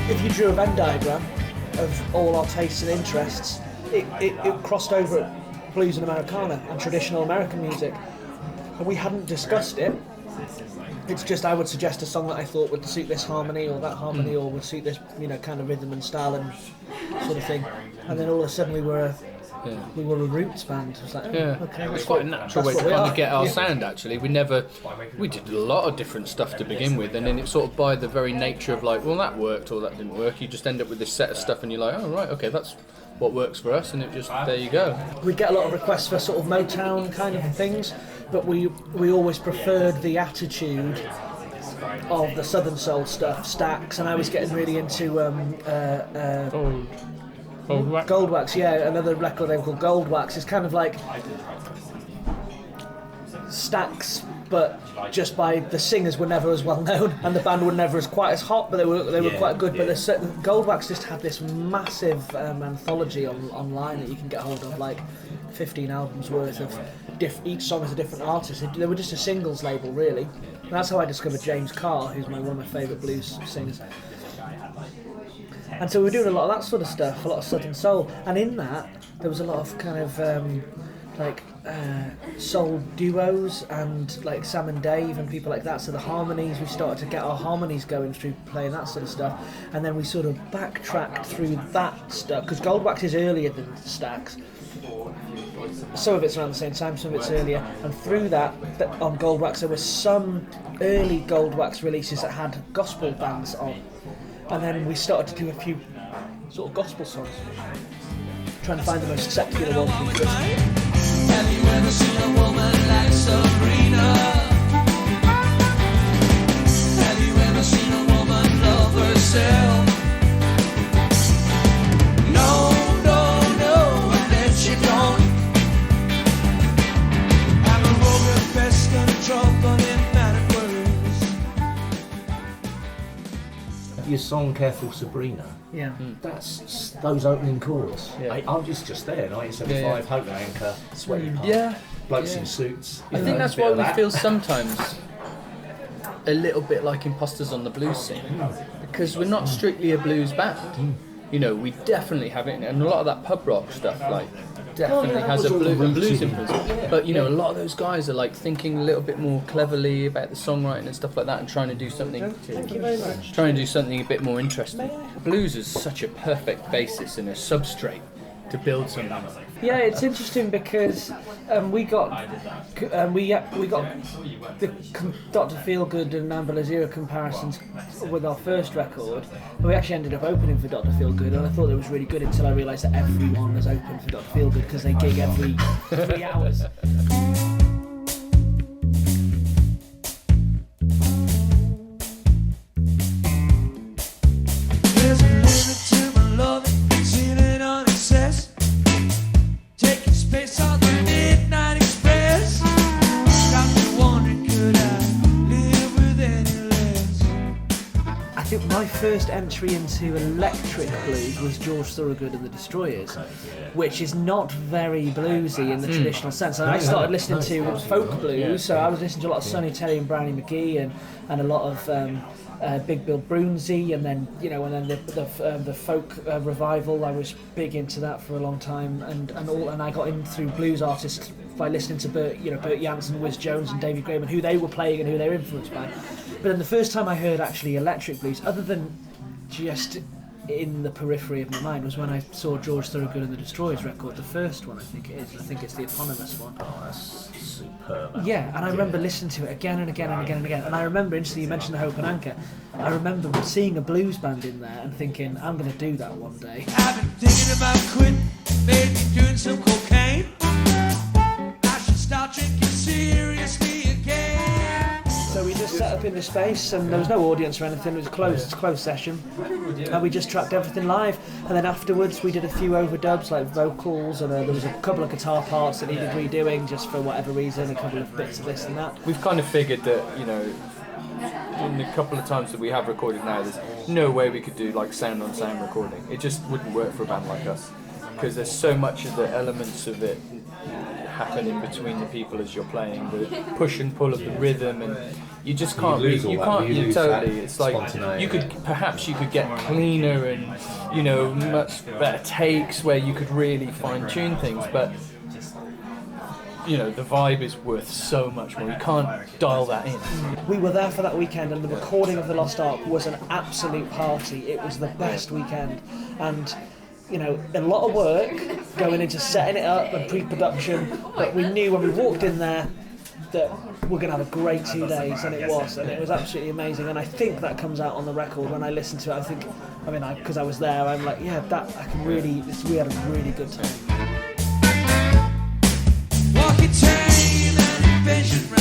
if you drew a Venn diagram of all our tastes and interests, it crossed over at blues and Americana and traditional American music. And we hadn't discussed it. It's just I would suggest a song that I thought would suit this harmony or that harmony or would suit this, kind of rhythm and style and sort of thing. And then all of a sudden we were a roots band. It was like, okay, it's quite a natural way to kind of get our sound. Actually, we did a lot of different stuff to begin with, and then it's sort of by the very nature of like, well, that worked or that didn't work. You just end up with this set of stuff, and you're like, oh right, okay, that's what works for us, and it just there you go. We get a lot of requests for sort of Motown kind of things, but we always preferred the attitude of the Southern Soul stuff, Stax, and I was getting really into Goldwax, another record label called Goldwax. It's kind of like Stax, but just by the singers were never as well known and the band were never as quite as hot, but they were quite good. But Goldwax just had this massive anthology online that you can get hold of, like 15 albums worth of each song is a different artist. They were just a singles label, really. And that's how I discovered James Carr, who's one of my favourite blues singers. And so we were doing a lot of that sort of stuff, a lot of Southern Soul, and in that there was a lot of kind of soul duos and like Sam and Dave and people like that. So the harmonies, we started to get our harmonies going through playing that sort of stuff, and then we sort of backtracked through that stuff because Goldwax is earlier than Stax. Some of it's around the same time, some of it's earlier, and through that on Goldwax there were some early Goldwax releases that had gospel bands on. And then we started to do a few sort of gospel songs, trying to find the most secular one we could. Have you ever seen a woman like Sabrina? Have you ever seen a woman love herself? No, I bet you don't. I'm a rogue pest control in manic words. Your song "Careful Sabrina," that's those opening chords. I was just there, 1975, Hope and Anchor, Sweaty Palm, blokes in suits. I think that's why we feel sometimes a little bit like imposters on the blues scene, because we're not strictly a blues band. We definitely have it, and a lot of that pub rock stuff, like, definitely has a blues influence. But a lot of those guys are like thinking a little bit more cleverly about the songwriting and stuff like that, and trying to do something. Thank you very much. Trying to do something a bit more interesting. Blues is such a perfect basis and a substrate to build something on. Yeah, it's interesting because we got the Dr. Feelgood and Amber Zero comparisons with our first record. We actually ended up opening for Dr. Feelgood, and I thought it was really good until I realised that everyone was open for Dr. Feelgood because they gig every 3 hours. There's a limit to my love, ceiling on excess. Taking space on the Midnight Express. Got me wondering, could I live with any less? I think my first entry into electric blues was George Thorogood and the Destroyers, which is not very bluesy in the traditional sense. And I started listening to folk blues, so I was listening to a lot of Sonny Terry and Brownie McGee and a lot of Big Bill Broomsey, and then the folk revival. I was big into that for a long time, and I got in through blues artists by listening to Bert Jansen, Wiz Jones, and Davy Graham, and who they were playing and who they were influenced by. But then the first time I heard actually electric blues, other than just in the periphery of my mind, was when I saw George Thorogood and the Destroyers record, the first one I think it is. I think it's the eponymous one. Oh, that's superb. Yeah, and I remember listening to it again and again and again and again. And I remember, instantly, you mentioned the Hope and Anchor, I remember seeing a blues band in there and thinking, I'm going to do that one day. I've been thinking about quitting, maybe doing some cocaine. I should start drinking seriously again. So we just set up in the space, and there was no audience or anything. It was a closed session, and we just tracked everything live. And then afterwards, we did a few overdubs, like vocals, and there was a couple of guitar parts that needed redoing, just for whatever reason. A couple of bits of this and that. We've kind of figured that, in the couple of times that we have recorded now, there's no way we could do like sound on sound recording. It just wouldn't work for a band like us, because there's so much of the elements of it happen in between the people as you're playing, the push and pull of the rhythm, and you just can't lose all that. You lose totally. that It's like spontaneity. you could get cleaner and, you know, much better takes where you could really fine tune things, but you know, the vibe is worth so much more. You can't dial that in. We were there for that weekend, and the recording of The Lost Ark was an absolute party. It was the best weekend, and you know, a lot of work going into setting it up and pre-production, but we knew when we walked in there that we're going to have a great 2 days, and it was absolutely amazing. And I think that comes out on the record. When I listen to it, because I was there, I'm like, yeah, we had a really good time. Walking tame and invasion.